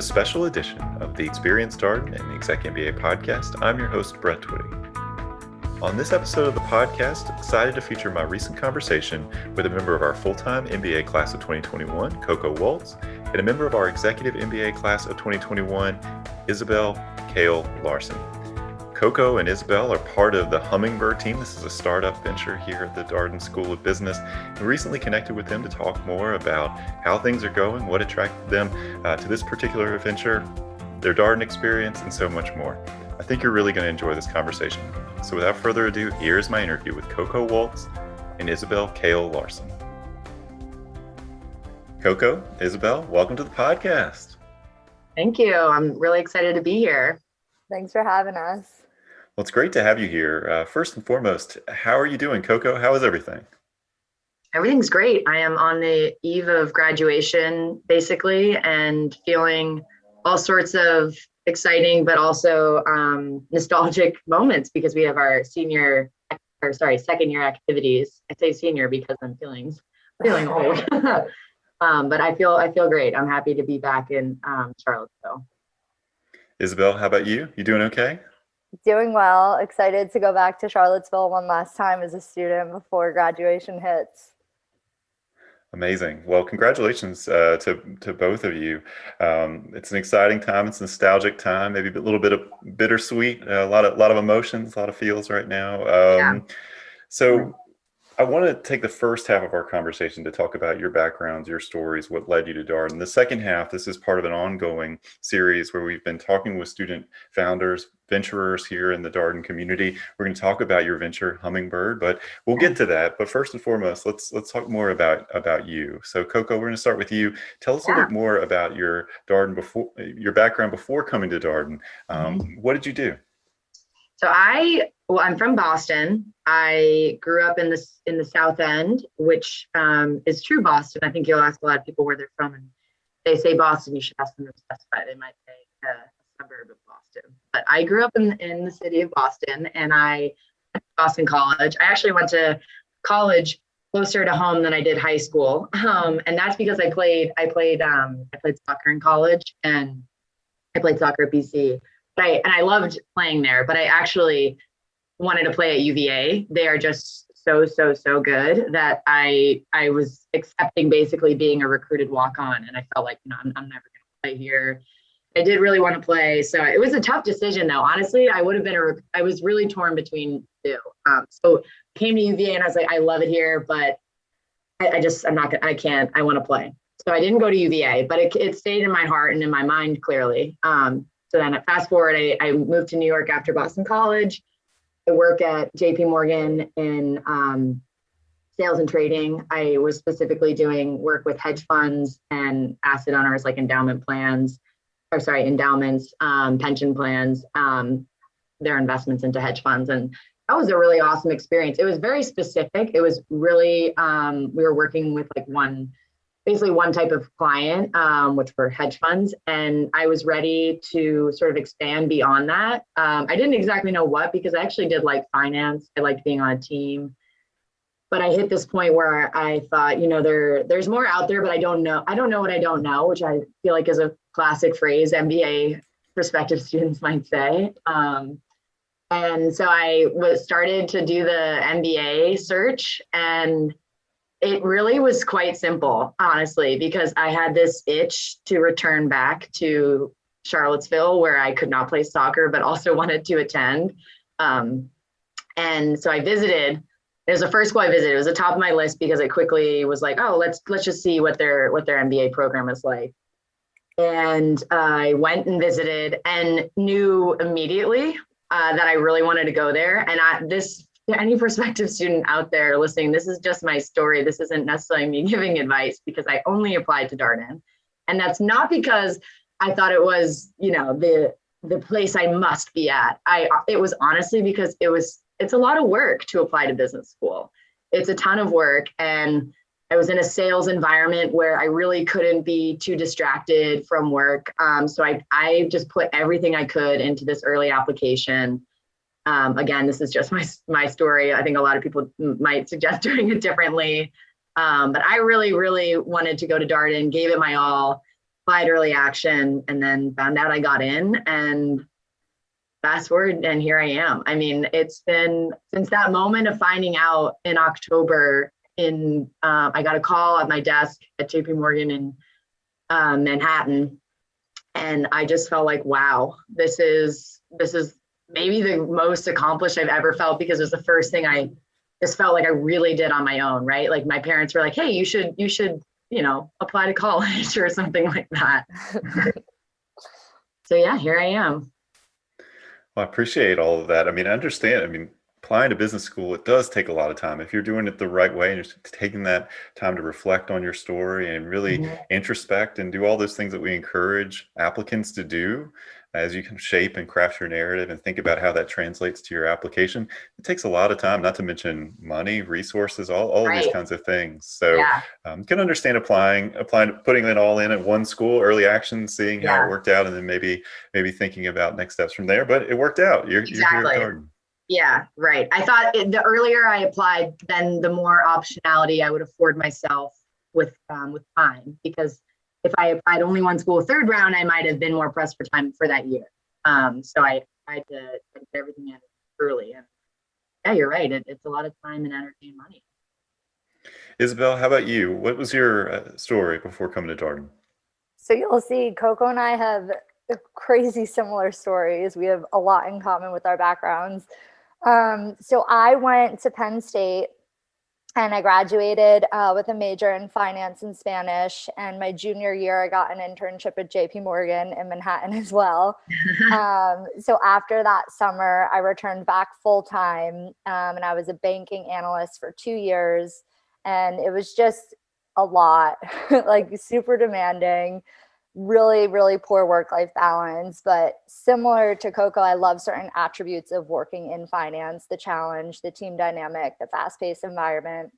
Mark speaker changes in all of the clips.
Speaker 1: special edition of the Experience Darden and the ExecMBA podcast. I'm your host, Brett Twitty. On this episode of the podcast, excited to feature my recent conversation with a member of our full-time MBA class of 2021, Coco Woeltz, and a member of our executive MBA class of 2021, Isabelle Kayal Larsen. Coco and Isabelle are part of the Hummingbyrd team. This is a startup venture here at the Darden School of Business. We recently connected with them to talk more about how things are going, what attracted them to this particular venture, their Darden experience, and so much more. I think you're really going to enjoy this conversation. So without further ado, here's my interview with Coco Woeltz and Isabelle Kayal Larsen. Coco, Isabelle, welcome to the podcast.
Speaker 2: Thank you. I'm really excited to be here.
Speaker 3: Thanks for having us.
Speaker 1: Well, it's great to have you here. First and foremost, how are you doing, Coco? How is everything?
Speaker 2: Everything's great. I am on the eve of graduation, basically, and feeling all sorts of exciting, but also nostalgic moments because we have our second year activities. I say senior because I'm feeling old. But I feel great. I'm happy to be back in Charlottesville.
Speaker 1: Isabelle, how about you? You doing okay?
Speaker 3: Doing well. Excited to go back to Charlottesville one last time as a student before graduation hits.
Speaker 1: Amazing. Well, congratulations to both of you. It's an exciting time. It's a nostalgic time, maybe a little bit of bittersweet, a lot of emotions, a lot of feels right now. So I want to take the first half of our conversation to talk about your backgrounds, your stories, what led you to Darden. The second half, this is part of an ongoing series where we've been talking with student founders, venturers here in the Darden community. We're going to talk about your venture, Hummingbyrd, but we'll get to that. But first and foremost, let's talk more about you. So Coco, we're going to start with you. Tell us a little bit more about your your background before coming to Darden. What did you do?
Speaker 2: So I'm from Boston. I grew up in the South End, which is true Boston. I think you'll ask a lot of people where they're from, and they say Boston. You should ask them to specify. They might say a suburb of Boston. But I grew up in the city of Boston, and I went to Boston College. I actually went to college closer to home than I did high school, and that's because I played soccer in college, and I played soccer at BC. And I loved playing there, but I actually wanted to play at UVA. They are just so good that I was accepting basically being a recruited walk-on, and I felt like, I'm never going to play here. I did really want to play, so it was a tough decision though. Honestly, I was really torn between two. So I came to UVA and I was like, I love it here, but I want to play. So I didn't go to UVA, but it stayed in my heart and in my mind clearly. So then fast forward, I moved to New York after Boston College. I work at JP Morgan in sales and trading. I was specifically doing work with hedge funds and asset owners like endowments, pension plans, their investments into hedge funds. And that was a really awesome experience. It was very specific. It was really, we were working with basically one type of client, which were hedge funds. And I was ready to sort of expand beyond that. I didn't exactly know what, because I actually did like finance. I liked being on a team. But I hit this point where I thought, there's more out there, but I don't know. I don't know what I don't know, which I feel like is a classic phrase MBA prospective students might say. And so I started to do the MBA search, and it really was quite simple, honestly, because I had this itch to return back to Charlottesville where I could not play soccer, but also wanted to attend. And so I visited. It was the first school I visited. It was the top of my list because it quickly was like, oh, let's just see what their MBA program is like. And I went and visited and knew immediately that I really wanted to go there. And any prospective student out there listening, this is just my story. This isn't necessarily me giving advice, because I only applied to Darden. And that's not because I thought it was, the place I must be at. It was honestly because it's a lot of work to apply to business school. It's a ton of work. And I was in a sales environment where I really couldn't be too distracted from work. So I just put everything I could into this early application. Again, this is just my story. I think a lot of people might suggest doing it differently. But I really, really wanted to go to Darden, gave it my all. applied early action and then found out I got in, and fast forward and here I am. I mean, it's been since that moment of finding out in October I got a call at my desk at JP Morgan in Manhattan. And I just felt like, wow, this is maybe the most accomplished I've ever felt, because it was the first thing I just felt like I really did on my own, right? Like my parents were like, hey, you should, apply to college or something like that. So yeah, here I am.
Speaker 1: Well, I appreciate all of that. I mean, I understand. I mean, applying to business school, it does take a lot of time. If you're doing it the right way and you're taking that time to reflect on your story and really introspect and do all those things that we encourage applicants to do as you can shape and craft your narrative and think about how that translates to your application, it takes a lot of time, not to mention money, resources, all of these kinds of things. So can understand applying, putting it all in at one school, early action, seeing how it worked out, and then maybe thinking about next steps from there. But it worked out. You're here at Darden.
Speaker 2: Yeah, right. I thought the earlier I applied, then the more optionality I would afford myself with time, because if I applied only one school third round, I might have been more pressed for time for that year. So I tried to get everything in early. And yeah, you're right. It's a lot of time and energy and money.
Speaker 1: Isabelle, how about you? What was your story before coming to Darden?
Speaker 3: So you'll see Coco and I have crazy similar stories. We have a lot in common with our backgrounds. So I went to Penn State and I graduated with a major in finance and Spanish. And my junior year, I got an internship at JP Morgan in Manhattan as well. So after that summer, I returned back full time, and I was a banking analyst for 2 years. And it was just a lot, like super demanding. Really, really poor work-life balance, but similar to Coco, I love certain attributes of working in finance: the challenge, the team dynamic, the fast-paced environment.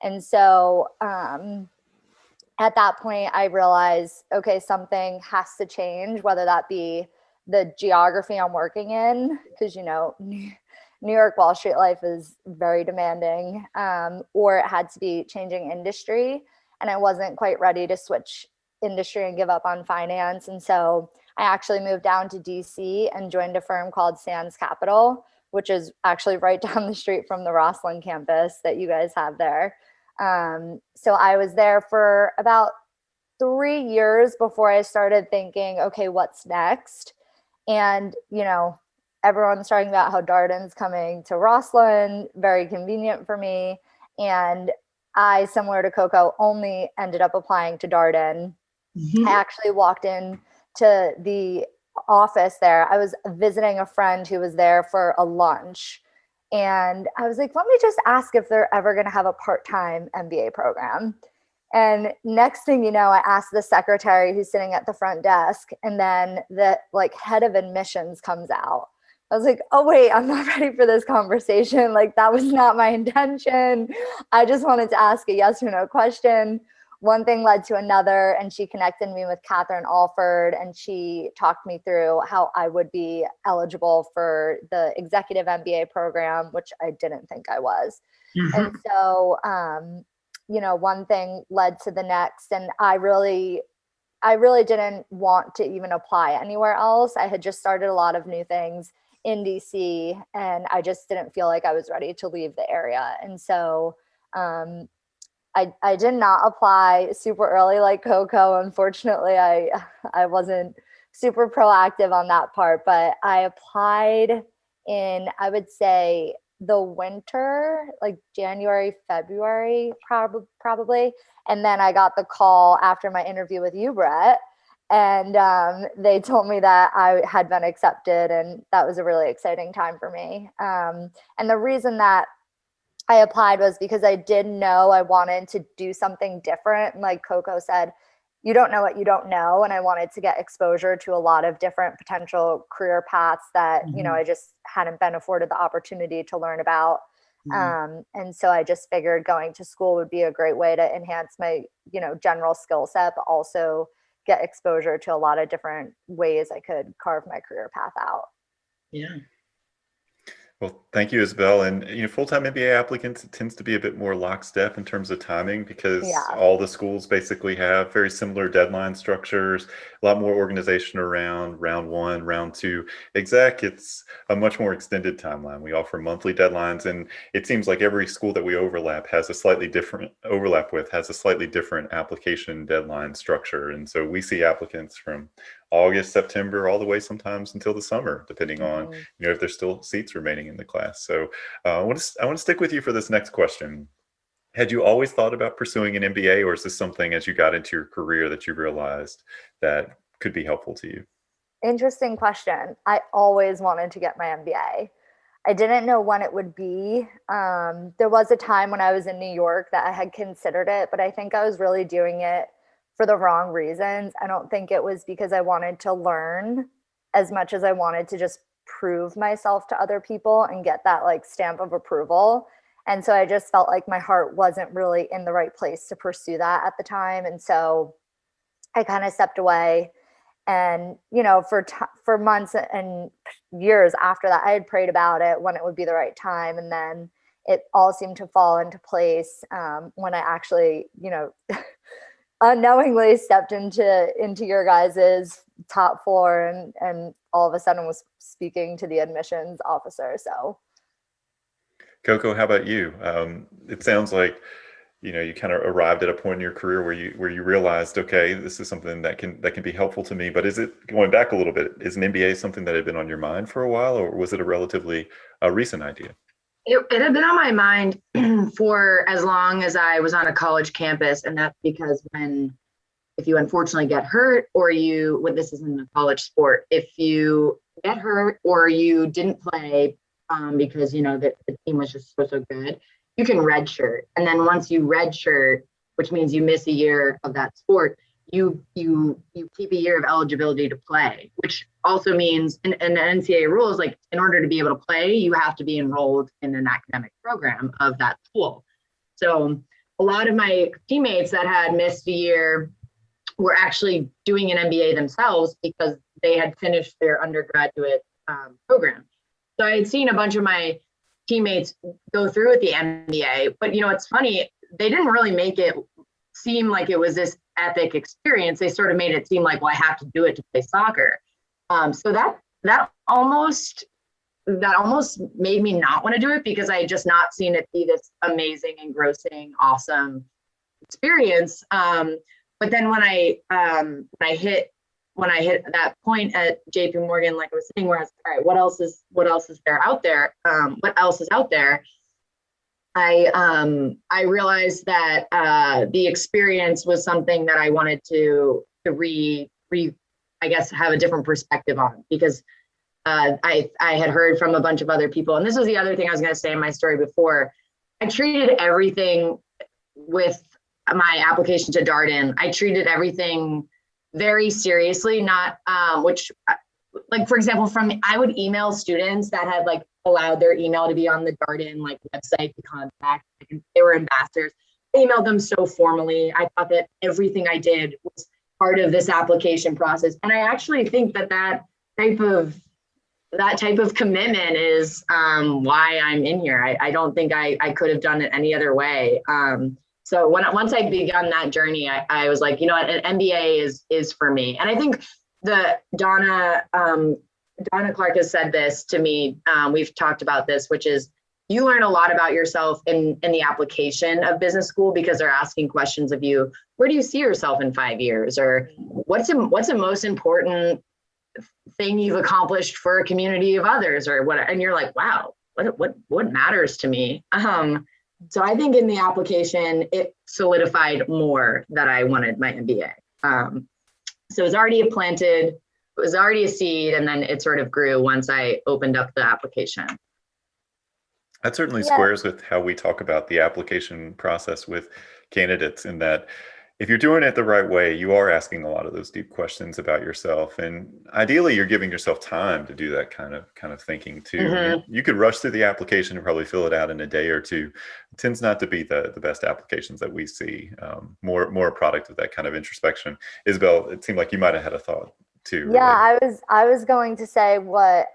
Speaker 3: And so at that point, I realized, okay, something has to change, whether that be the geography I'm working in, because, New York Wall Street life is very demanding, or it had to be changing industry. And I wasn't quite ready to switch industry and give up on finance. And so I actually moved down to DC and joined a firm called Sands Capital, which is actually right down the street from the Rosslyn campus that you guys have there. So I was there for about 3 years before I started thinking, okay, what's next? And, everyone's talking about how Darden's coming to Rosslyn, very convenient for me. And I, similar to Coco, only ended up applying to Darden. I actually walked in to the office there. I was visiting a friend who was there for a lunch. And I was like, let me just ask if they're ever going to have a part-time MBA program. And next thing you know, I asked the secretary who's sitting at the front desk, and then the head of admissions comes out. I was like, oh, wait, I'm not ready for this conversation. That was not my intention. I just wanted to ask a yes or no question. One thing led to another, and she connected me with Catherine Alford, and she talked me through how I would be eligible for the executive MBA program, which I didn't think I was. And so, one thing led to the next, and I really didn't want to even apply anywhere else. I had just started a lot of new things in DC, and I just didn't feel like I was ready to leave the area. And so, I did not apply super early like Coco. Unfortunately, I wasn't super proactive on that part, but I applied in, I would say, the winter, like January, February, probably. And then I got the call after my interview with you, Brett, and they told me that I had been accepted, and that was a really exciting time for me. And the reason that I applied was because I did know I wanted to do something different. Like Coco said, you don't know what you don't know. And I wanted to get exposure to a lot of different potential career paths that, I just hadn't been afforded the opportunity to learn about. And so I just figured going to school would be a great way to enhance my, general skill set, but also get exposure to a lot of different ways I could carve my career path out.
Speaker 2: Yeah.
Speaker 1: Well, thank you, Isabel. And full-time MBA applicants, it tends to be a bit more lockstep in terms of timing because
Speaker 3: Yeah.
Speaker 1: all the schools basically have very similar deadline structures, a lot more organization around round one, round two. Exec, it's a much more extended timeline. We offer monthly deadlines, and it seems like every school that we has a slightly different application deadline structure. And so we see applicants from August, September, all the way sometimes until the summer, depending on if there's still seats remaining in the class. So I want to stick with you for this next question. Had you always thought about pursuing an MBA, or is this something as you got into your career that you realized that could be helpful to you?
Speaker 3: Interesting question. I always wanted to get my MBA. I didn't know when it would be. There was a time when I was in New York that I had considered it, but I think I was really doing it for the wrong reasons. I don't think it was because I wanted to learn as much as I wanted to just prove myself to other people and get that like stamp of approval. And so I just felt like my heart wasn't really in the right place to pursue that at the time. And so I kind of stepped away. And, for months and years after that, I had prayed about it, when it would be the right time. And then it all seemed to fall into place when I actually, unknowingly stepped into your guys's top floor and all of a sudden was speaking to the admissions officer. So,
Speaker 1: Coco, how about you? It sounds like you kind of arrived at a point in your career where you realized, okay, this is something that can be helpful to me. But is it, going back a little bit, is an MBA something that had been on your mind for a while, or was it a relatively recent idea?
Speaker 2: It had been on my mind for as long as I was on a college campus, and that's because if you unfortunately get hurt, or this isn't a college sport, if you get hurt or you didn't play because the team was just so good, you can redshirt, and then once you redshirt, which means you miss a year of that sport, you keep a year of eligibility to play, which also means in NCAA rules, like in order to be able to play, you have to be enrolled in an academic program of that school. So a lot of my teammates that had missed a year were actually doing an MBA themselves because they had finished their undergraduate program. So I had seen a bunch of my teammates go through with the MBA, but it's funny, they didn't really make it seem like it was this epic experience. They sort of made it seem like, well, I have to do it to play soccer. So that almost made me not want to do it, because I had just not seen it be this amazing, engrossing, awesome experience. But then when I hit that point at JP Morgan, like I was saying, where I was, all right, what else is there out there? What else is out there? I realized that the experience was something that I wanted to I guess have a different perspective on, because I had heard from a bunch of other people, and this was the other thing I was going to say in my story before. I treated everything with my application to Darden. I treated everything very seriously, not which, like, for example, I would email students that had like allowed their email to be on the Darden like website to contact. They were ambassadors. I emailed them so formally. I thought that everything I did was part of this application process, and I actually think that type of commitment is why I'm in here. I don't think I could have done it any other way. So once I begun that journey, I was like, an MBA is for me. And I think Donna Clark has said this to me. We've talked about this, which is you learn a lot about yourself in the application of business school, because they're asking questions of you. Where do you see yourself in 5 years? Or what's the most important thing you've accomplished for a community of others, or what? And you're like, wow, what matters to me? So I think in the application, it solidified more that I wanted my MBA. So it was already planted, it was already a seed, and then it sort of grew once I opened up the application.
Speaker 1: That certainly squares with how we talk about the application process with candidates, in that if you're doing it the right way, you are asking a lot of those deep questions about yourself, and ideally you're giving yourself time to do that kind of thinking too.
Speaker 2: Mm-hmm.
Speaker 1: You could rush through the application and probably fill it out in a day or two. It tends not to be the best applications that we see. More a product of that kind of introspection. Isabelle, it seemed like you might have had a thought too.
Speaker 3: Yeah, really. I was going to say what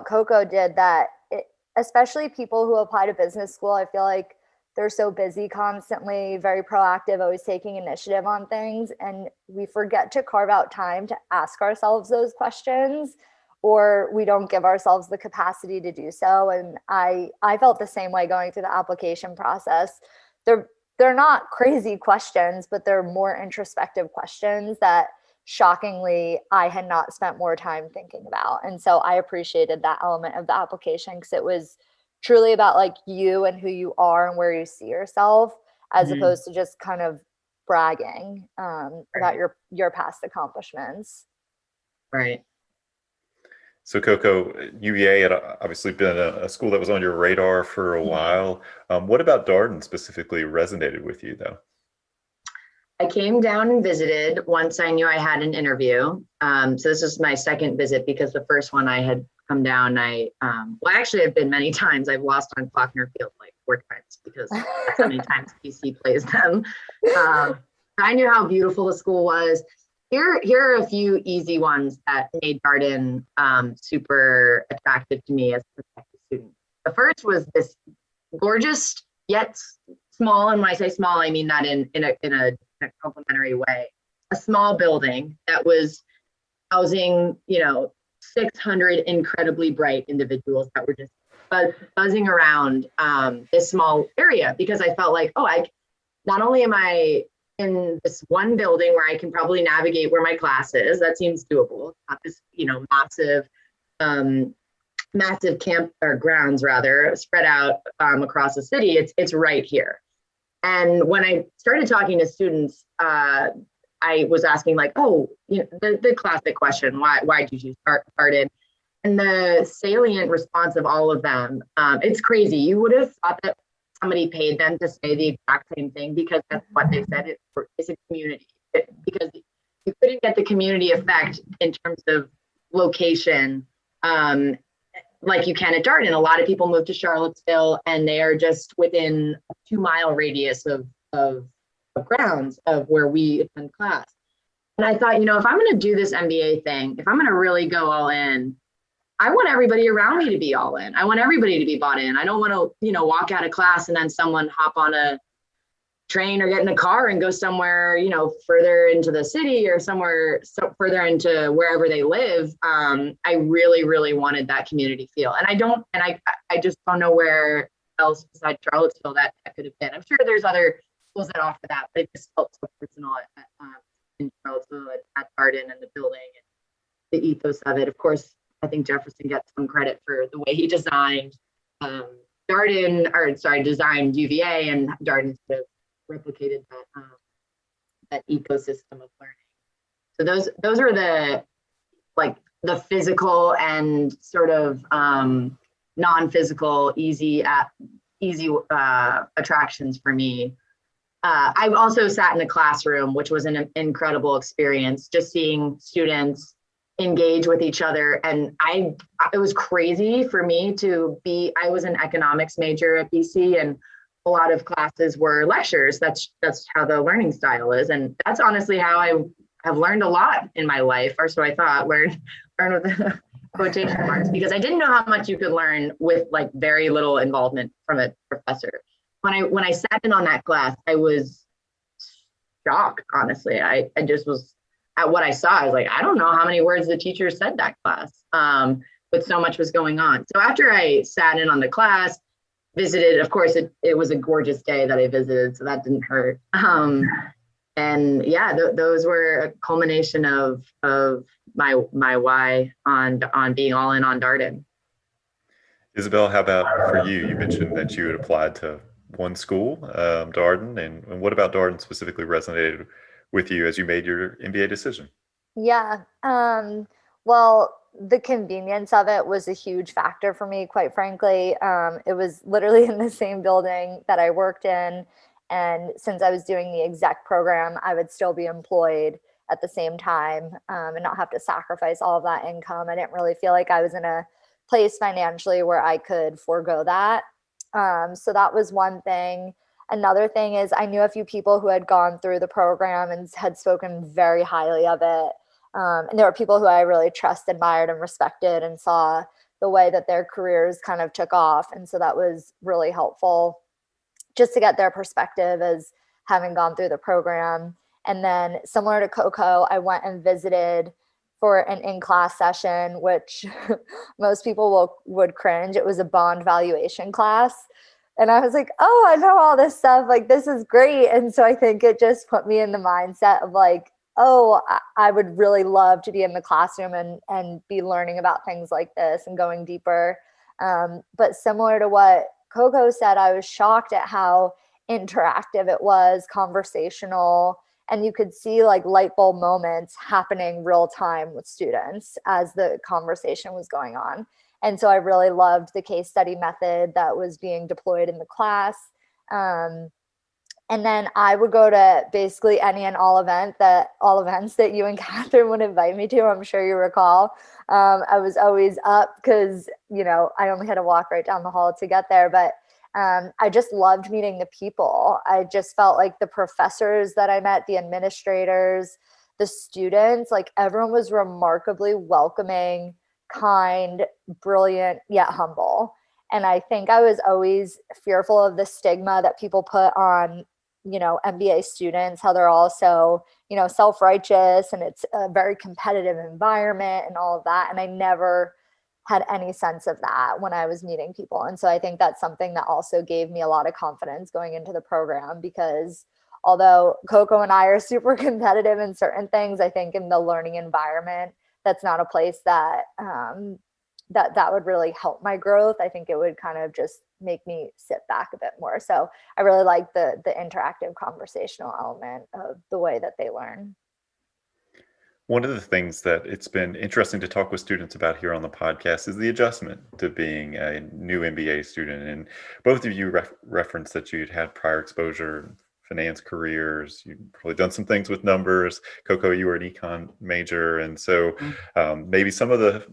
Speaker 3: Coco did, that especially people who apply to business school, I feel like they're so busy constantly, very proactive, always taking initiative on things. And we forget to carve out time to ask ourselves those questions, or we don't give ourselves the capacity to do so. And I felt the same way going through the application process. They're not crazy questions, but they're more introspective questions that shockingly I had not spent more time thinking about. And so I appreciated that element of the application because it was truly about like you and who you are and where you see yourself, as opposed to just kind of bragging about your past accomplishments.
Speaker 2: Right.
Speaker 1: So Coco, UVA had obviously been a school that was on your radar for a while. What about Darden specifically resonated with you though?
Speaker 2: I came down and visited once I knew I had an interview. So this was my second visit because the first one I had come down, actually I've been many times. I've lost on Faulkner Field like 4 times because that's how many times PC plays them. I knew how beautiful the school was. Here are a few easy ones that made Darden super attractive to me as a prospective student. The first was this gorgeous yet small, and when I say small, I mean that in a complimentary way. A small building that was housing, 600 incredibly bright individuals that were just buzzing around this small area, because I felt like, not only am I in this one building where I can probably navigate where my class is, that seems doable. Not this, massive camp or grounds rather spread out across the city. It's right here. And when I started talking to students, I was asking like, the classic question, why did you choose Darden? And the salient response of all of them, it's crazy. You would have thought that somebody paid them to say the exact same thing, because that's what they said. It's a community. Because you couldn't get the community effect in terms of location like you can at Darden. A lot of people move to Charlottesville and they are just within a 2-mile radius of grounds of where we attend class. And I thought, if I'm going to do this MBA thing, if I'm going to really go all in, I want everybody around me to be all in. I want everybody to be bought in. I don't want to, walk out of class and then someone hop on a train or get in a car and go somewhere, further into the city or somewhere further into wherever they live. I really, really wanted that community feel. And I just don't know where else besides Charlottesville that could have been. I'm sure there's other schools that offer that, but it just felt so personal in Charlottesville at Darden and the building and the ethos of it. Of course, I think Jefferson gets some credit for the way he designed designed UVA, and Darden sort of replicated that ecosystem of learning. So those are the physical and sort of non-physical easy attractions for me. I've also sat in a classroom, which was an incredible experience, just seeing students engage with each other. And it was crazy for me I was an economics major at BC, and a lot of classes were lectures. That's how the learning style is. And that's honestly how I have learned a lot in my life, or so I thought, learn with the quotation marks, because I didn't know how much you could learn with like very little involvement from a professor. When I sat in on that class, I was shocked, honestly. I just was at what I saw. I was like, I don't know how many words the teacher said that class, but so much was going on. So after I sat in on the class, visited, of course, it was a gorgeous day that I visited, so that didn't hurt. And yeah, those were a culmination of my why on being all in on Darden.
Speaker 1: Isabelle, how about for you? You mentioned that you had applied to one school, Darden, and what about Darden specifically resonated with you as you made your MBA decision?
Speaker 3: Yeah. Well, the convenience of it was a huge factor for me, quite frankly. It was literally in the same building that I worked in. And since I was doing the exec program, I would still be employed at the same time and not have to sacrifice all of that income. I didn't really feel like I was in a place financially where I could forego that. So that was one thing. Another thing is I knew a few people who had gone through the program and had spoken very highly of it. And there were people who I really trust, admired, and respected, and saw the way that their careers kind of took off. And so that was really helpful just to get their perspective as having gone through the program. And then similar to Coco, I went and visited for an in-class session, which most people would cringe. It was a bond valuation class. And I was like, oh, I know all this stuff. Like, this is great. And so I think it just put me in the mindset of like, oh, I would really love to be in the classroom and be learning about things like this and going deeper. But similar to what Coco said, I was shocked at how interactive it was, conversational, and you could see like light bulb moments happening real time with students as the conversation was going on. And so I really loved the case study method that was being deployed in the class. And then I would go to basically any and all events that you and Catherine would invite me to. I'm sure you recall. I was always up because, I only had to walk right down the hall to get there. But I just loved meeting the people. I just felt like the professors that I met, the administrators, the students, like everyone was remarkably welcoming, kind, brilliant, yet humble. And I think I was always fearful of the stigma that people put on MBA students, how they're all so, self-righteous and it's a very competitive environment and all of that. And I never had any sense of that when I was meeting people. And so I think that's something that also gave me a lot of confidence going into the program, because although Coco and I are super competitive in certain things, I think in the learning environment, that's not a place that that would really help my growth. I think it would kind of just make me sit back a bit more. So I really like the interactive conversational element of the way that they learn.
Speaker 1: One of the things that it's been interesting to talk with students about here on the podcast is the adjustment to being a new MBA student. And both of you referenced that you'd had prior exposure, finance careers, you'd probably done some things with numbers. Coco, you were an econ major. And so maybe some of the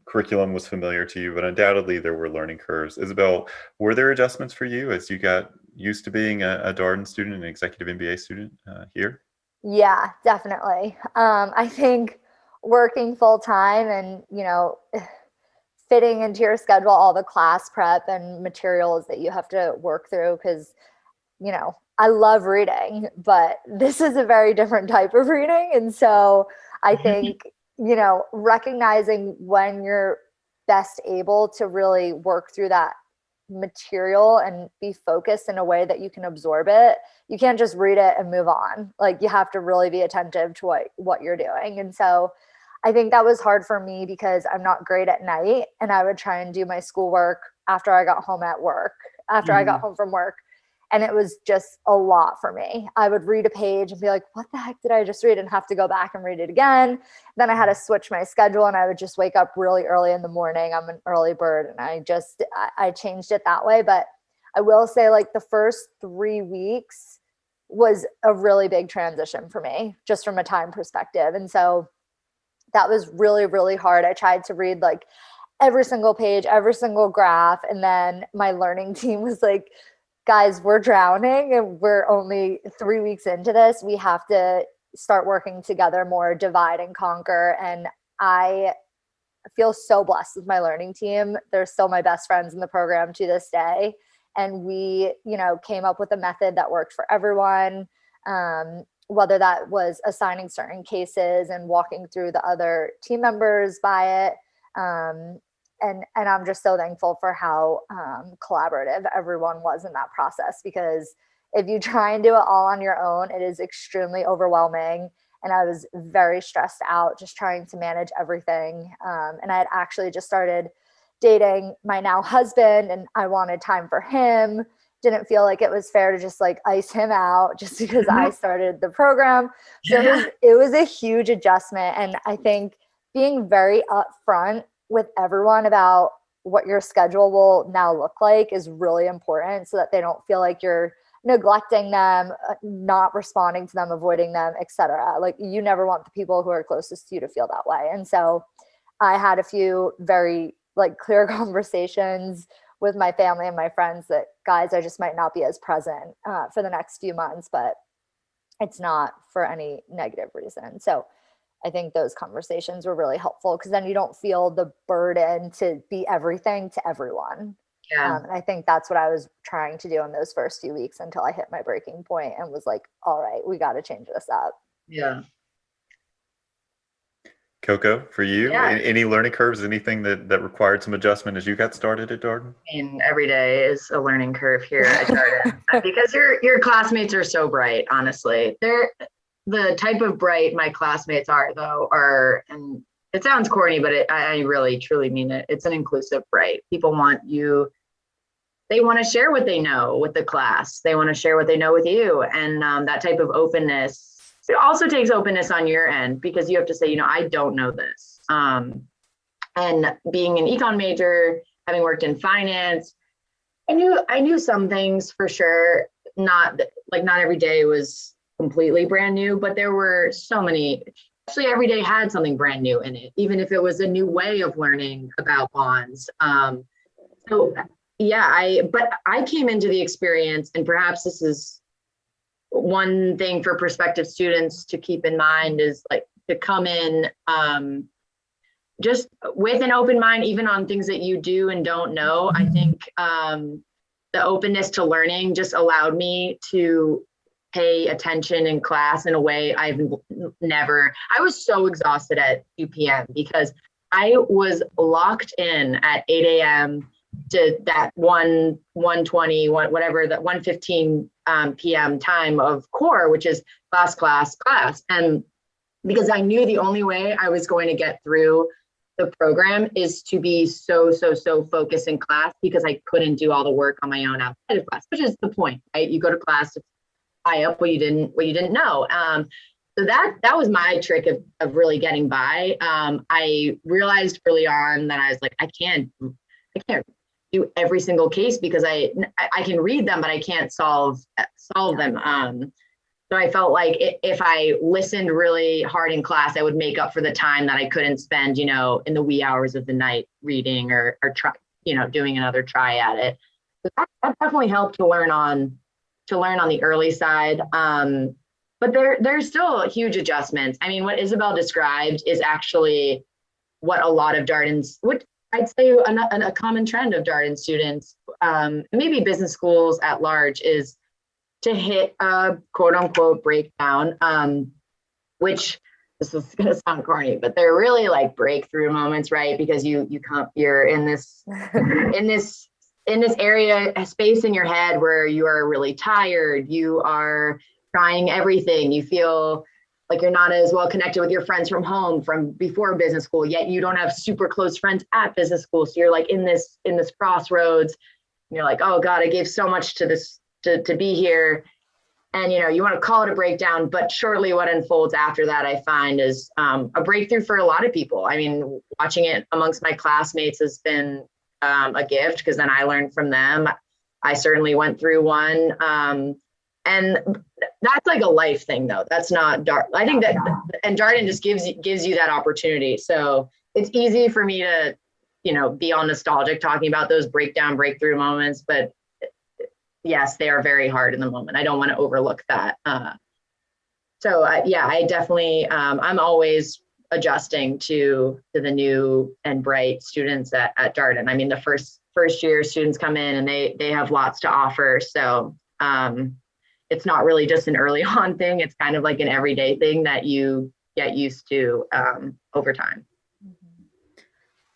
Speaker 1: curriculum was familiar to you, but undoubtedly there were learning curves. Isabelle, were there adjustments for you as you got used to being a Darden student, an executive MBA student here?
Speaker 3: Yeah, definitely. I think working full time and, fitting into your schedule all the class prep and materials that you have to work through, because, I love reading, but this is a very different type of reading. And so I think, recognizing when you're best able to really work through that material and be focused in a way that you can absorb it. You can't just read it and move on. Like, you have to really be attentive to what you're doing. And so I think that was hard for me because I'm not great at night, and I would try and do my schoolwork after I got home I got home from work. And it was just a lot for me. I would read a page and be like, what the heck did I just read? And have to go back and read it again. Then I had to switch my schedule, and I would just wake up really early in the morning. I'm an early bird, and I changed it that way. But I will say, like, the first 3 weeks was a really big transition for me, just from a time perspective. And so that was really, really hard. I tried to read like every single page, every single graph. And then my learning team was like, guys, we're drowning and we're only 3 weeks into this. We have to start working together more, divide and conquer. And I feel so blessed with my learning team. They're still my best friends in the program to this day. And we, came up with a method that worked for everyone, whether that was assigning certain cases and walking through the other team members by it. And I'm just so thankful for how collaborative everyone was in that process, because if you try and do it all on your own, it is extremely overwhelming. And I was very stressed out just trying to manage everything. And I had actually just started dating my now husband, and I wanted time for him. Didn't feel like it was fair to just like ice him out just because I started the program. So it was a huge adjustment. And I think being very upfront with everyone about what your schedule will now look like is really important, so that they don't feel like you're neglecting them, not responding to them, avoiding them, etc. Like, you never want the people who are closest to you to feel that way. And so I had a few very clear conversations with my family and my friends that, guys, I just might not be as present for the next few months, but it's not for any negative reason. So I think those conversations were really helpful because then you don't feel the burden to be everything to everyone.
Speaker 2: Yeah.
Speaker 3: And I think that's what I was trying to do in those first few weeks until I hit my breaking point and was like, all right, we got to change this up.
Speaker 2: Yeah.
Speaker 1: Coco, for you,
Speaker 2: Yeah.
Speaker 1: any learning curves, anything that required some adjustment as you got started at Darden?
Speaker 2: I mean, every day is a learning curve here at Darden because your classmates are so bright, honestly. They're the type of bright my classmates are, though, and it sounds corny, but I really, truly mean it. It's an inclusive bright. People want you, they want to share what they know with the class. They want to share what they know with you. And that type of openness, it also takes openness on your end because you have to say, I don't know this. And being an econ major, having worked in finance, I knew some things for sure. Not every day was completely brand new, but there were so many. Actually, every day had something brand new in it, even if it was a new way of learning about bonds. But I came into the experience, and perhaps this is one thing for prospective students to keep in mind is like to come in just with an open mind, even on things that you do and don't know. I think the openness to learning just allowed me to pay attention in class in a way I was so exhausted at 2 p.m. because I was locked in at 8 a.m. to that 1:20, whatever, that 1:15 p.m. time of core, which is class. And because I knew the only way I was going to get through the program is to be so focused in class because I couldn't do all the work on my own outside of class, which is the point, right? You go to class to tie up what you didn't know. So that was my trick of really getting by. I realized early on that I was like, I can't do every single case because I can read them, but I can't solve them. So I felt like if I listened really hard in class, I would make up for the time that I couldn't spend, in the wee hours of the night reading or try, doing another try at it. So that definitely helped to learn on the early side. But there's still huge adjustments. I mean, what Isabelle described is actually what a lot of Darden's, what I'd say a common trend of Darden students, maybe business schools at large, is to hit a quote unquote breakdown, which this is going to sound corny, but they're really like breakthrough moments, right? Because you're in this area, a space in your head where you are really tired. You are trying everything. You feel like you're not as well connected with your friends from home from before business school, yet you don't have super close friends at business school. So you're like in this crossroads. And you're like, oh God, I gave so much to this to be here. And you want to call it a breakdown, but shortly what unfolds after that, I find, is a breakthrough for a lot of people. I mean, watching it amongst my classmates has been a gift because then I learned from them. I certainly went through one. And that's like a life thing though. That's not Darden. I think that, and Darden just gives you that opportunity. So it's easy for me to, be all nostalgic talking about those breakthrough moments, but yes, they are very hard in the moment. I don't want to overlook that. I definitely, I'm always adjusting to the new and bright students at Darden. I mean, the first year students come in and they have lots to offer. So it's not really just an early on thing. It's kind of like an everyday thing that you get used to over time.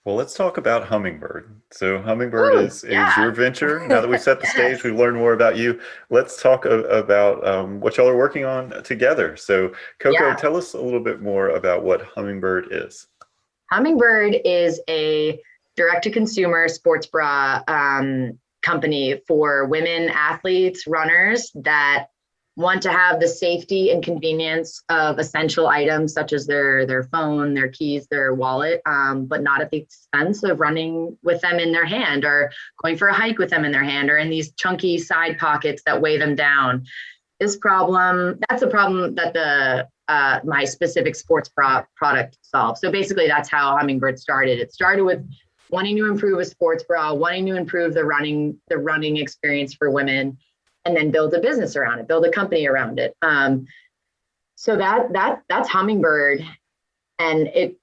Speaker 1: Well, let's talk about Hummingbyrd. So Hummingbyrd is your venture. Now that we've set the stage, we've learned more about you. Let's talk about what y'all are working on together. So Coco, tell us a little bit more about what Hummingbyrd is.
Speaker 2: Hummingbyrd is a direct-to-consumer sports bra company for women athletes, runners that want to have the safety and convenience of essential items such as their phone, their keys, their wallet, but not at the expense of running with them in their hand or going for a hike with them in their hand or in these chunky side pockets that weigh them down. That's a problem that my specific sports bra product solves. So basically that's how Hummingbyrd started. It started with wanting to improve a sports bra, wanting to improve the running experience for women, and then build a business around it, build a company around it. So that's Hummingbyrd. And it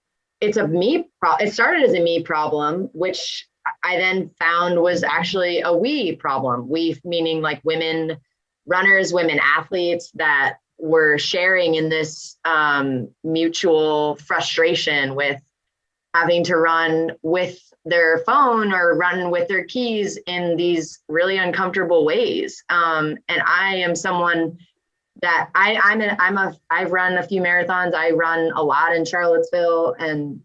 Speaker 2: started as a me problem, which I then found was actually a we problem. We meaning like women runners, women athletes that were sharing in this mutual frustration with having to run with their phone or run with their keys in these really uncomfortable ways. And I am someone that I've run a few marathons. I run a lot in Charlottesville, and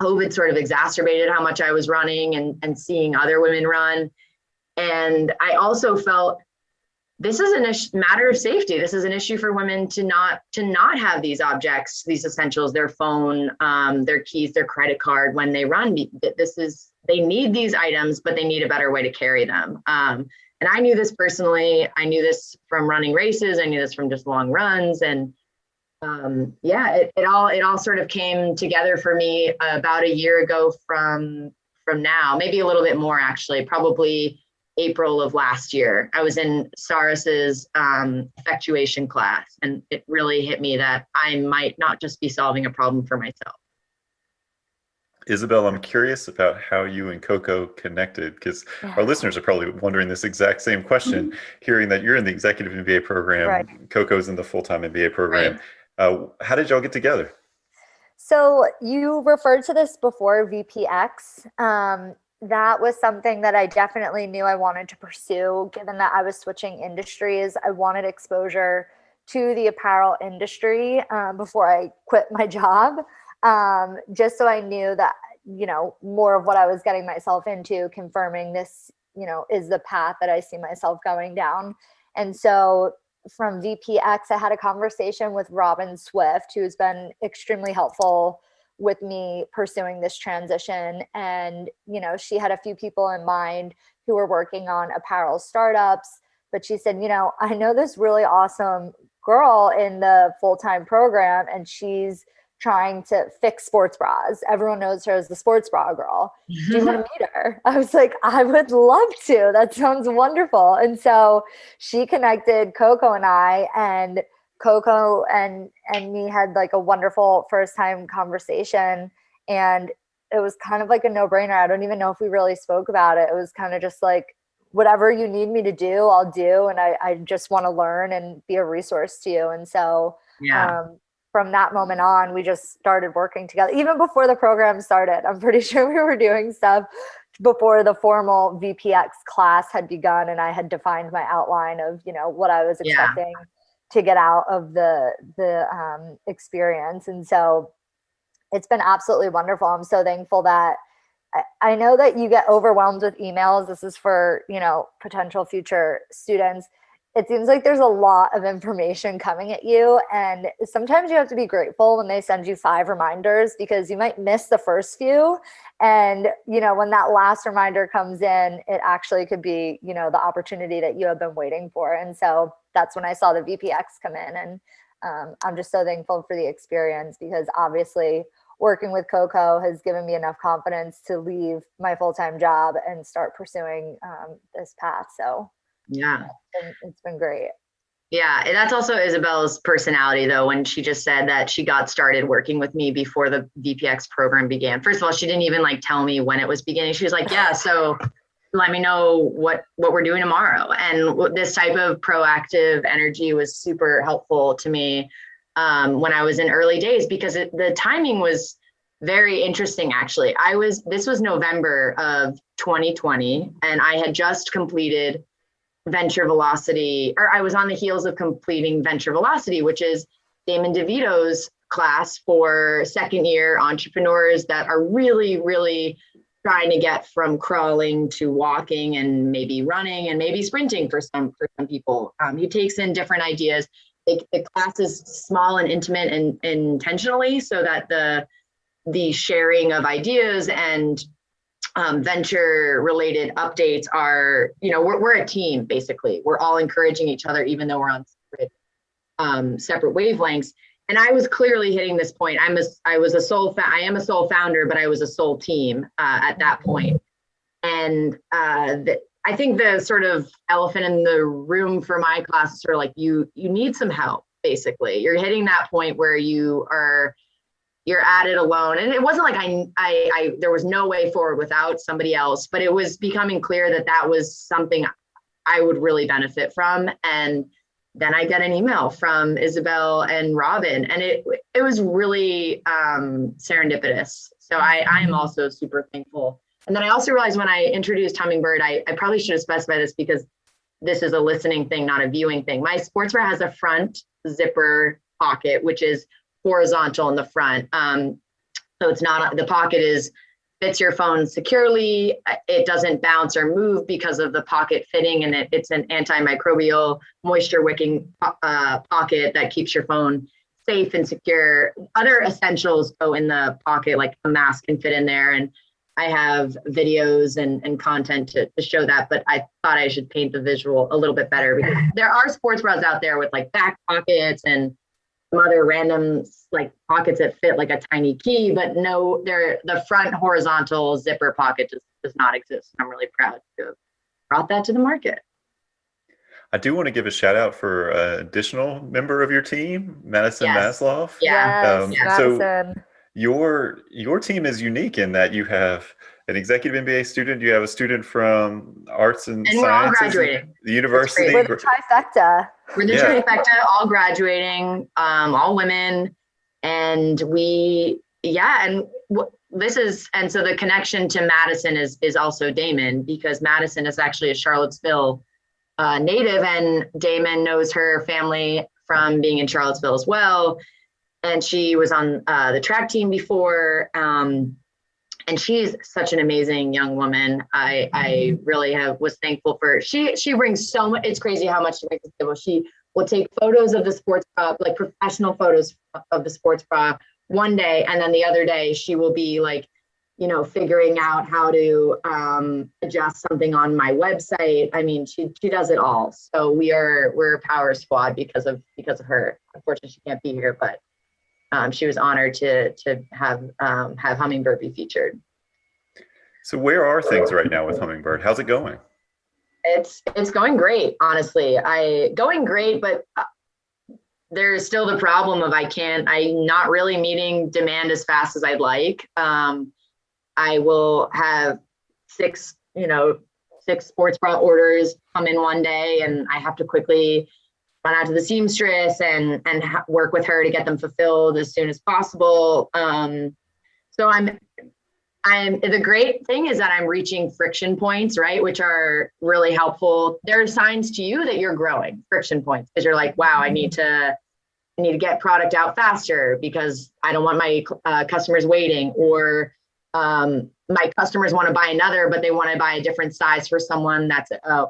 Speaker 2: COVID sort of exacerbated how much I was running and seeing other women run. And I also felt this is a matter of safety. This is an issue for women to not have these objects, these essentials, their phone, their keys, their credit card when they run. They need these items, but they need a better way to carry them. And I knew this personally. I knew this from running races. I knew this from just long runs. And it all sort of came together for me about a year ago from now, maybe a little bit more actually, probably April of last year. I was in Saris's effectuation class, and it really hit me that I might not just be solving a problem for myself.
Speaker 1: Isabelle, I'm curious about how you and Coco connected, because our listeners are probably wondering this exact same question, hearing that you're in the executive MBA program, right. Coco's in the full-time MBA program. Right. How did y'all get together?
Speaker 3: So you referred to this before, VPX. That was something that I definitely knew I wanted to pursue, given that I was switching industries. I wanted exposure to the apparel industry before I quit my job, just so I knew that, more of what I was getting myself into, confirming this, is the path that I see myself going down. And so from VPX, I had a conversation with Robin Swift, who's been extremely helpful with me pursuing this transition. And, she had a few people in mind who were working on apparel startups, but she said, I know this really awesome girl in the full-time program, and she's trying to fix sports bras. Everyone knows her as the sports bra girl. Do you want to meet her? I was like, I would love to. That sounds wonderful. And so she connected Coco and I, and Coco and me had like a wonderful first time conversation, and it was kind of like a no-brainer. I don't even know if we really spoke about it. It was kind of just like, whatever you need me to do, I'll do. And I just want to learn and be a resource to you. And so from that moment on, we just started working together. Even before the program started, I'm pretty sure we were doing stuff before the formal VPX class had begun, and I had defined my outline of, what I was expecting to get out of the experience. And so it's been absolutely wonderful. I'm so thankful that I know that you get overwhelmed with emails. This is for, potential future students. It seems like there's a lot of information coming at you. And sometimes you have to be grateful when they send you 5 reminders, because you might miss the first few. And, when that last reminder comes in, it actually could be, the opportunity that you have been waiting for. And so that's when I saw the VPX come in. And I'm just so thankful for the experience, because obviously working with Coco has given me enough confidence to leave my full-time job and start pursuing this path. So it's been great.
Speaker 2: Yeah, and that's also Isabelle's personality, though, when she just said that she got started working with me before the VPX program began. First of all, she didn't even tell me when it was beginning. She was like, yeah, so let me know what we're doing tomorrow. And this type of proactive energy was super helpful to me when I was in early days, because the timing was very interesting, actually. This was November of 2020, and I had just completed Venture Velocity, or I was on the heels of completing Venture Velocity, which is Damon DeVito's class for second year entrepreneurs that are really, really trying to get from crawling to walking and maybe running and maybe sprinting for some people. He takes in different ideas. The class is small and intimate and intentionally, so that the sharing of ideas and venture related updates are, we're a team, basically. We're all encouraging each other, even though we're on separate wavelengths. And I was clearly hitting this point. I am a sole founder, but I was a sole team at that point. And I think the sort of elephant in the room for my class is sort of like, you need some help, basically. You're hitting that point where you are you're at it alone. And it wasn't like there was no way forward without somebody else, but it was becoming clear that that was something I would really benefit from. And then I get an email from Isabelle and Robin, and it was really serendipitous. So I am also super thankful. And then I also realized when I introduced Hummingbyrd, I probably should have specified this because this is a listening thing, not a viewing thing. My sports bra has a front zipper pocket, which is horizontal in the front. So it's not, the pocket fits your phone securely. It doesn't bounce or move because of the pocket fitting, and it's an antimicrobial, moisture wicking pocket that keeps your phone safe and secure. Other essentials go in the pocket, like a mask can fit in there. And I have videos and content to show that, but I thought I should paint the visual a little bit better because there are sports bras out there with like back pockets and some other random like pockets that fit like a tiny key, but no, the front horizontal zipper pocket does not exist. I'm really proud to have brought that to the market.
Speaker 1: I do want to give a shout out for an additional member of your team, Madison Masloff.
Speaker 2: Yeah.
Speaker 1: So your team is unique in that you have an executive MBA student, you have a student from arts and sciences,
Speaker 2: we're all graduating.
Speaker 1: The university.
Speaker 3: We're the trifecta.
Speaker 2: We're the trifecta, all graduating, all women. And so the connection to Madison is also Damon, because Madison is actually a Charlottesville native, and Damon knows her family from being in Charlottesville as well. And she was on the track team before. And she's such an amazing young woman. I really was thankful for her. She brings so much. It's crazy how much she brings to the table. She will take photos of the sports bra, like professional photos of the sports bra one day. And then the other day she will be like, figuring out how to adjust something on my website. I mean, she does it all. So we're a power squad because of her. Unfortunately, she can't be here, but she was honored to have Hummingbyrd be featured.
Speaker 1: So where are things right now with Hummingbyrd? How's it going?
Speaker 2: It's going great, honestly. Going great, but there's still the problem of I'm not really meeting demand as fast as I'd like. I will have six sports bra orders come in one day, and I have to quickly run out to the seamstress and work with her to get them fulfilled as soon as possible. So the great thing is that I'm reaching friction points, right? Which are really helpful. There are signs to you that you're growing, friction points, because you're like, wow, I need to get product out faster because I don't want my customers waiting, or my customers want to buy another, but they want to buy a different size for someone that's a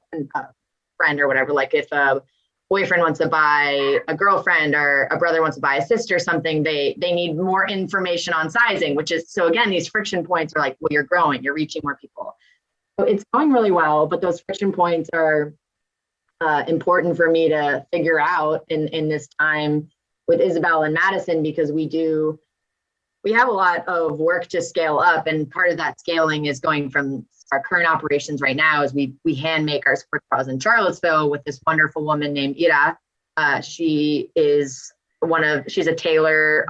Speaker 2: friend or whatever. Like if a boyfriend wants to buy a girlfriend, or a brother wants to buy a sister something, they need more information on sizing, so again, these friction points are like, well, you're growing, you're reaching more people. So it's going really well, but those friction points are important for me to figure out in this time with Isabelle and Madison, because we have a lot of work to scale up, and part of that scaling is going from our current operations right now is we hand make our sports bras in Charlottesville with this wonderful woman named Ira. She's a tailor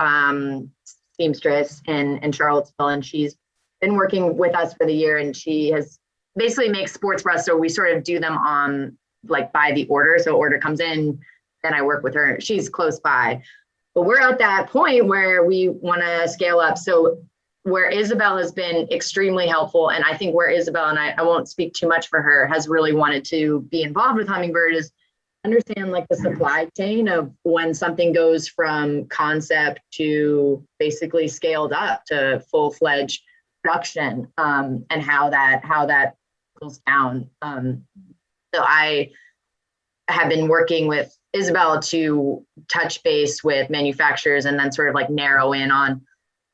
Speaker 2: seamstress in Charlottesville, and she's been working with us for the year, and she has basically makes sports bras. So we sort of do them on like by the order. So order comes in, then I work with her. She's close by. But we're at that point where we want to scale up. So where Isabelle has been extremely helpful, and I think where Isabelle, and I won't speak too much for her, has really wanted to be involved with Hummingbyrd is understand like the supply chain of when something goes from concept to basically scaled up to full-fledged production, and how that goes down. So I have been working with Isabelle to touch base with manufacturers and then sort of like narrow in on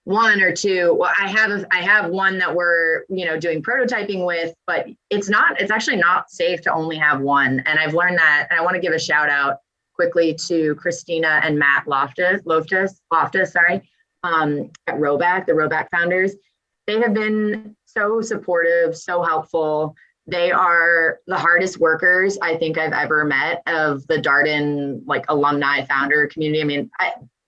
Speaker 2: one or two. Well, I have one that we're, doing prototyping with, but it's actually not safe to only have one. And I've learned that, and I want to give a shout out quickly to Christina and Matt Loftus, at Roback, the Roback founders. They have been so supportive, so helpful. They are the hardest workers I think I've ever met of the Darden alumni founder community. I mean,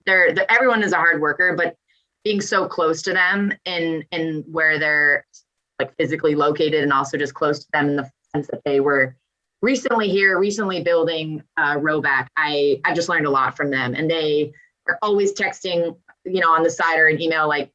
Speaker 2: everyone is a hard worker, but being so close to them in where they're like physically located, and also just close to them in the sense that they were recently building Roback. I've just learned a lot from them, and they are always texting, on the side or an email, like,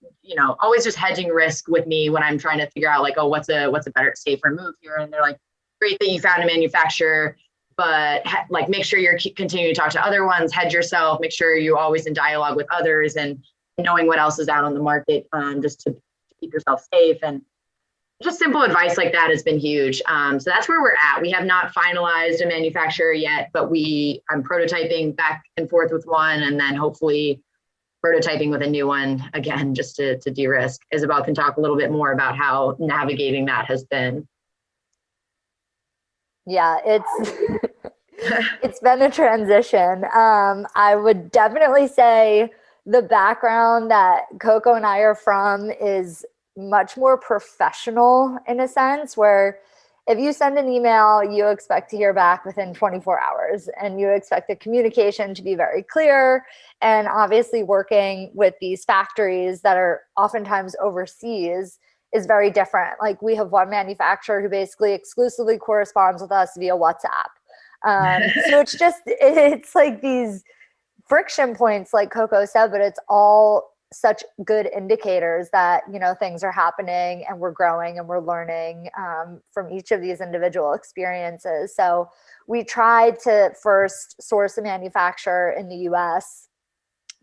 Speaker 2: always just hedging risk with me when I'm trying to figure out like, oh, what's a better safer move here. And they're like, great that you found a manufacturer, but like, make sure you're continuing to talk to other ones, hedge yourself, make sure you're always in dialogue with others and knowing what else is out on the market, just to keep yourself safe. And just simple advice like that has been huge. So that's where we're at. We have not finalized a manufacturer yet, but I'm prototyping back and forth with one, and then hopefully prototyping with a new one again, just to de-risk. Isabelle can talk a little bit more about how navigating that has been.
Speaker 3: Yeah, it's been a transition. I would definitely say the background that Coco and I are from is much more professional in a sense, where if you send an email, you expect to hear back within 24 hours, and you expect the communication to be very clear. And obviously working with these factories that are oftentimes overseas is very different. Like, we have one manufacturer who basically exclusively corresponds with us via WhatsApp. So it's like these friction points, like Coco said, but it's all such good indicators that, things are happening and we're growing and we're learning from each of these individual experiences. So we tried to first source a manufacturer in the US.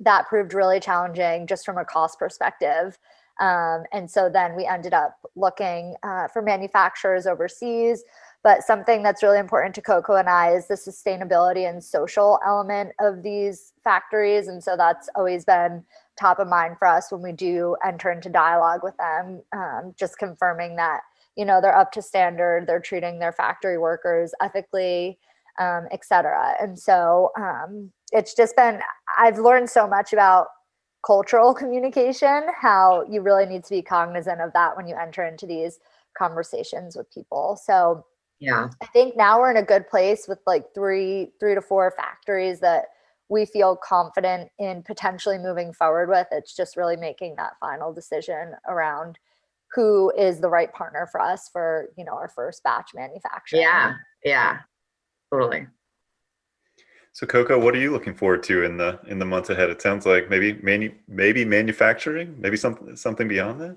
Speaker 3: That proved really challenging just from a cost perspective. And so then we ended up looking for manufacturers overseas. But something that's really important to Coco and I is the sustainability and social element of these factories. And so that's always been top of mind for us when we do enter into dialogue with them, just confirming that, they're up to standard, they're treating their factory workers ethically, et cetera. And so it's just been, I've learned so much about cultural communication, how you really need to be cognizant of that when you enter into these conversations with people. So
Speaker 2: yeah,
Speaker 3: I think now we're in a good place with like three to four factories that we feel confident in potentially moving forward with. It's just really making that final decision around who is the right partner for us for, our first batch manufacturing.
Speaker 2: Yeah, totally.
Speaker 1: So Coco, what are you looking forward to in the months ahead? It sounds like maybe manufacturing, maybe something beyond that.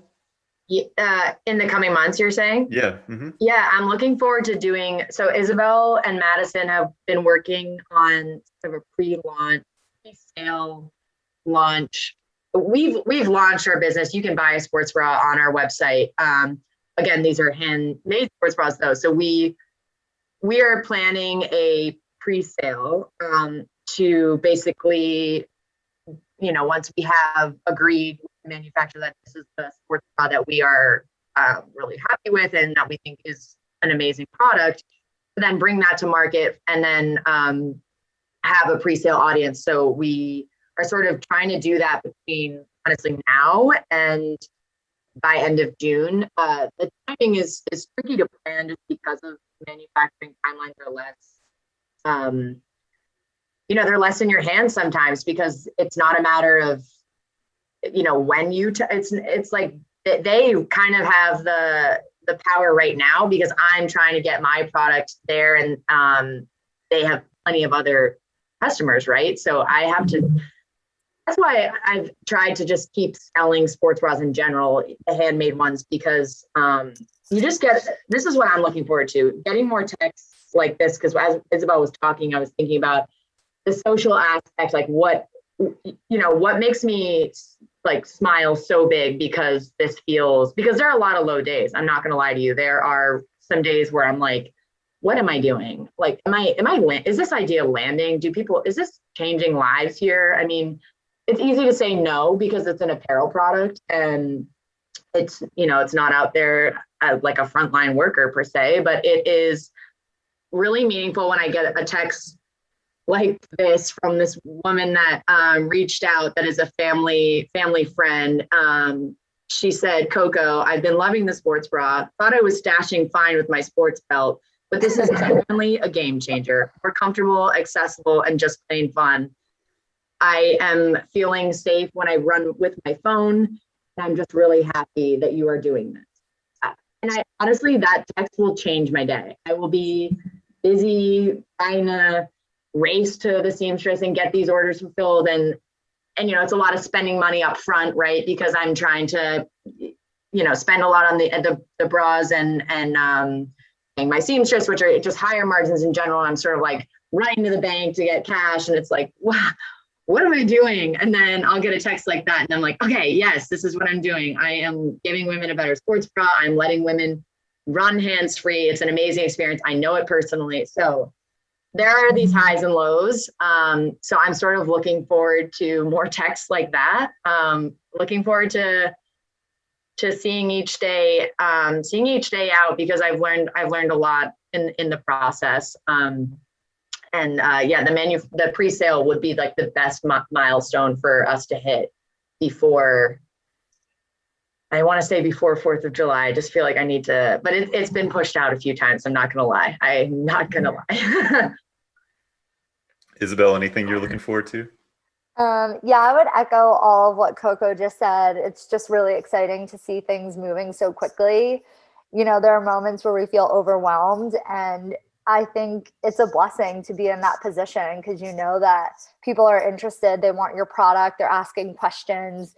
Speaker 2: In the coming months, you're saying?
Speaker 1: Yeah. Mm-hmm.
Speaker 2: Yeah, I'm looking forward to doing, so Isabelle and Madison have been working on sort of a pre-sale launch. We've launched our business. You can buy a sports bra on our website. Again, these are handmade sports bras though. So we are planning a pre-sale to basically, once we have agreed with the manufacturer that this is the sports bra that we are really happy with and that we think is an amazing product, then bring that to market and then have a pre-sale audience. So we are sort of trying to do that between honestly now and by end of June. The timing is tricky to plan just because of manufacturing timelines are less, they're less in your hands sometimes because it's not a matter of, when it's like they kind of have the power right now because I'm trying to get my product there and they have plenty of other customers, right? So I have to, that's why I've tried to just keep selling sports bras in general, the handmade ones, because you just this is what I'm looking forward to, getting more texts like this, because as Isabelle was talking, I was thinking about the social aspect, like what makes me like smile so big because there are a lot of low days. I'm not going to lie to you. There are some days where I'm like, what am I doing? Like, is this idea landing? Is this changing lives here? I mean, it's easy to say no because it's an apparel product and it's, it's not out there like a frontline worker per se, but it is really meaningful when I get a text like this from this woman that reached out, that is a family friend. She said, Coco, I've been loving the sports bra. Thought I was stashing fine with my sports belt, but this is definitely a game changer. More comfortable, accessible, and just plain fun. I am feeling safe when I run with my phone. And I'm just really happy that you are doing this. And I honestly, that text will change my day. I will be busy trying to race to the seamstress and get these orders fulfilled. And it's a lot of spending money up front, right? Because I'm trying to, spend a lot on the bras and my seamstress, which are just higher margins in general. I'm sort of like running to the bank to get cash. And it's like, wow, what am I doing? And then I'll get a text like that. And I'm like, okay, yes, this is what I'm doing. I am giving women a better sports bra. I'm letting women run hands-free. It's an amazing experience. I know it personally. So there are these highs and lows. So I'm sort of looking forward to more texts like that. Looking forward to seeing each day out, because I've learned a lot in the process. The pre-sale would be like the best milestone for us to hit before, I want to say before 4th of July. I just feel like I need to, but it's been pushed out a few times. I'm not going to lie.
Speaker 1: Isabelle, anything you're looking forward to?
Speaker 3: Yeah, I would echo all of what Coco just said. It's just really exciting to see things moving so quickly. There are moments where we feel overwhelmed, and I think it's a blessing to be in that position, because that people are interested. They want your product. They're asking questions.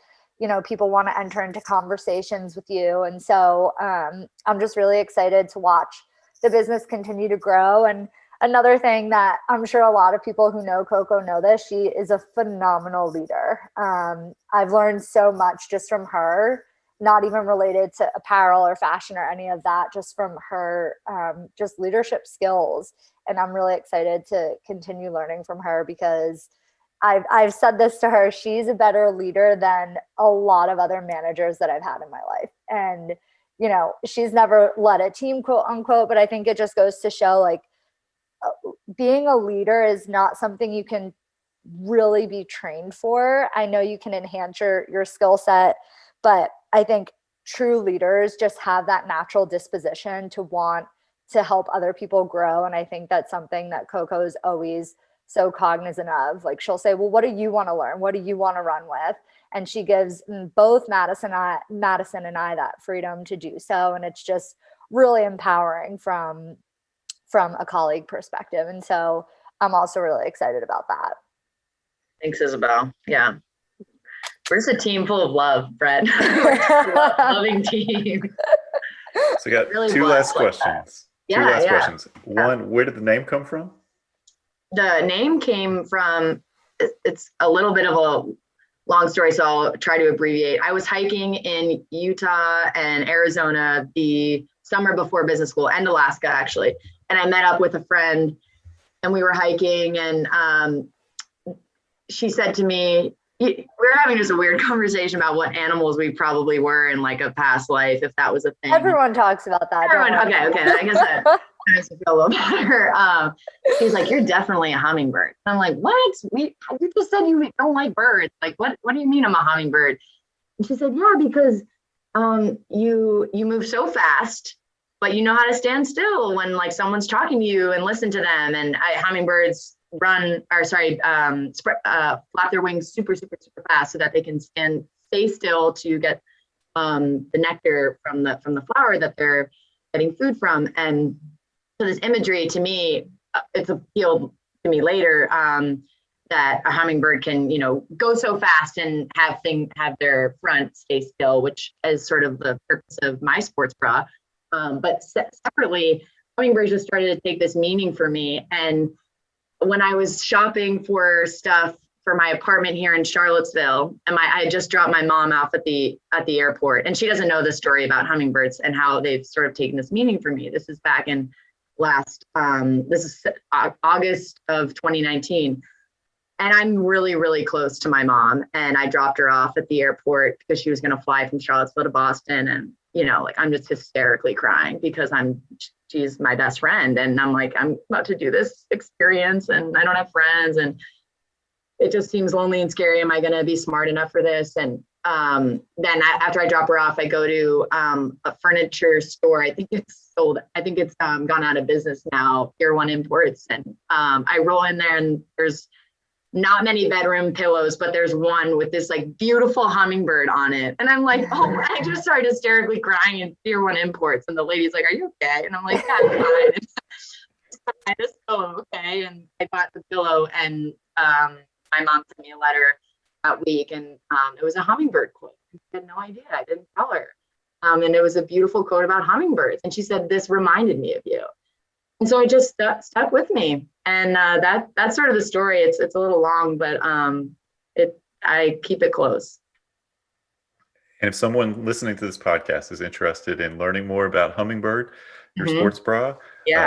Speaker 3: People want to enter into conversations with you. And so I'm just really excited to watch the business continue to grow. And another thing that I'm sure a lot of people who know Coco know this, she is a phenomenal leader. I've learned so much just from her, not even related to apparel or fashion or any of that, just from her just leadership skills. And I'm really excited to continue learning from her, because I've said this to her, she's a better leader than a lot of other managers that I've had in my life. And, she's never led a team, quote unquote, but I think it just goes to show, like, being a leader is not something you can really be trained for. I know you can enhance your skill set, but I think true leaders just have that natural disposition to want to help other people grow. And I think that's something that Coco is always so cognizant of. Like, she'll say, well, what do you want to learn? What do you want to run with? And she gives both Madison and I that freedom to do so. And it's just really empowering from a colleague perspective. And so I'm also really excited about that.
Speaker 2: Thanks, Isabelle. Yeah. We're just a team full of love, Brett. Loving team.
Speaker 1: So we got really two last questions. Questions. One, where did the name come from?
Speaker 2: The name came from, it's a little bit of a long story, so I'll try to abbreviate. I was hiking in Utah and Arizona the summer before business school, and Alaska actually. And I met up with a friend and we were hiking, and she said to me, we were having just a weird conversation about what animals we probably were in like a past life, if that was a thing.
Speaker 3: Everyone talks about that.
Speaker 2: Okay. I guess that makes me feel a little better. She's like, you're definitely a hummingbird. And I'm like, what? You just said you don't like birds. Like, what do you mean I'm a hummingbird? And she said, yeah, because you move so fast, but you know how to stand still when like someone's talking to you and listen to them. And hummingbirds flap their wings super, super, super fast so that they can stay still to get the nectar from the flower that they're getting food from. And so this imagery to me, it's appealed to me later, that a hummingbird can, go so fast and have their front stay still, which is sort of the purpose of my sports bra. But separately, hummingbirds just started to take this meaning for me. And when I was shopping for stuff for my apartment here in Charlottesville, and I had just dropped my mom off at the airport, and she doesn't know the story about hummingbirds and how they've sort of taken this meaning for me. This is back in August of 2019. And I'm really, really close to my mom. And I dropped her off at the airport because she was going to fly from Charlottesville to Boston. And, I'm just hysterically crying because she's my best friend. And I'm like, I'm about to do this experience and I don't have friends. And it just seems lonely and scary. Am I going to be smart enough for this? And then after I drop her off, I go to a furniture store. I think it's sold. I think it's gone out of business now, Pier 1 Imports. And I roll in there and there's not many bedroom pillows, but there's one with this like beautiful hummingbird on it. And I'm like, oh, I just started hysterically crying in Tier 1 imports. And the lady's like, are you okay? And I'm like, yeah, I'm fine. I just, oh, okay. And I bought the pillow, and my mom sent me a letter that week, and it was a hummingbird quote. I had no idea. I didn't tell her. And it was a beautiful quote about hummingbirds. And she said, this reminded me of you. And so it just stuck with me. And that's sort of the story. It's a little long, but I keep it close.
Speaker 1: And if someone listening to this podcast is interested in learning more about Hummingbyrd, your sports bra,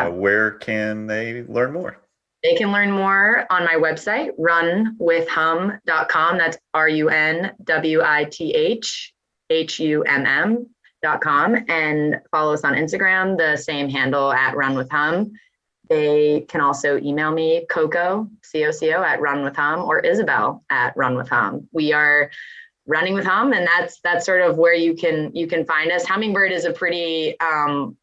Speaker 1: where can they learn more?
Speaker 2: They can learn more on my website, runwithhum.com. That's runwithhum.com, and follow us on Instagram, the same handle at runwithhum. They can also email me, Coco, C-O-C-O, at runwithhum, or Isabelle at runwithhum. We are Running with Hum, and that's sort of where you can find us. Hummingbyrd is a pretty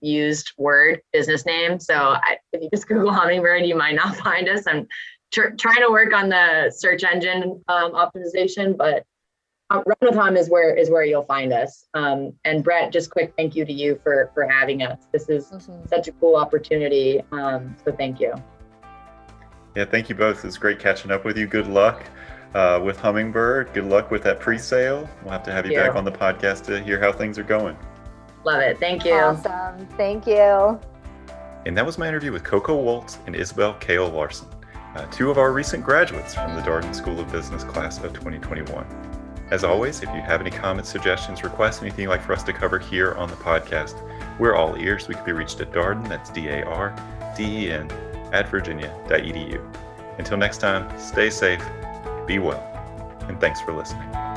Speaker 2: used word, business name. So if you just Google Hummingbyrd, you might not find us. I'm trying to work on the search engine optimization, but Run with Hum is where you'll find us. And Brett, just quick thank you to you for having us. This is such a cool opportunity. So thank you.
Speaker 1: Yeah, thank you both. It's great catching up with you. Good luck with Hummingbyrd. Good luck with that pre-sale. We'll have to have you back on the podcast to hear how things are going.
Speaker 2: Love it. Thank you.
Speaker 3: Awesome. Thank you.
Speaker 1: And that was my interview with Coco Woeltz and Isabelle Kayal Larsen, two of our recent graduates from the Darden School of Business class of 2021. As always, if you have any comments, suggestions, requests, anything you'd like for us to cover here on the podcast, we're all ears. We can be reached at Darden, that's DARDEN, @virginia.edu. Until next time, stay safe, be well, and thanks for listening.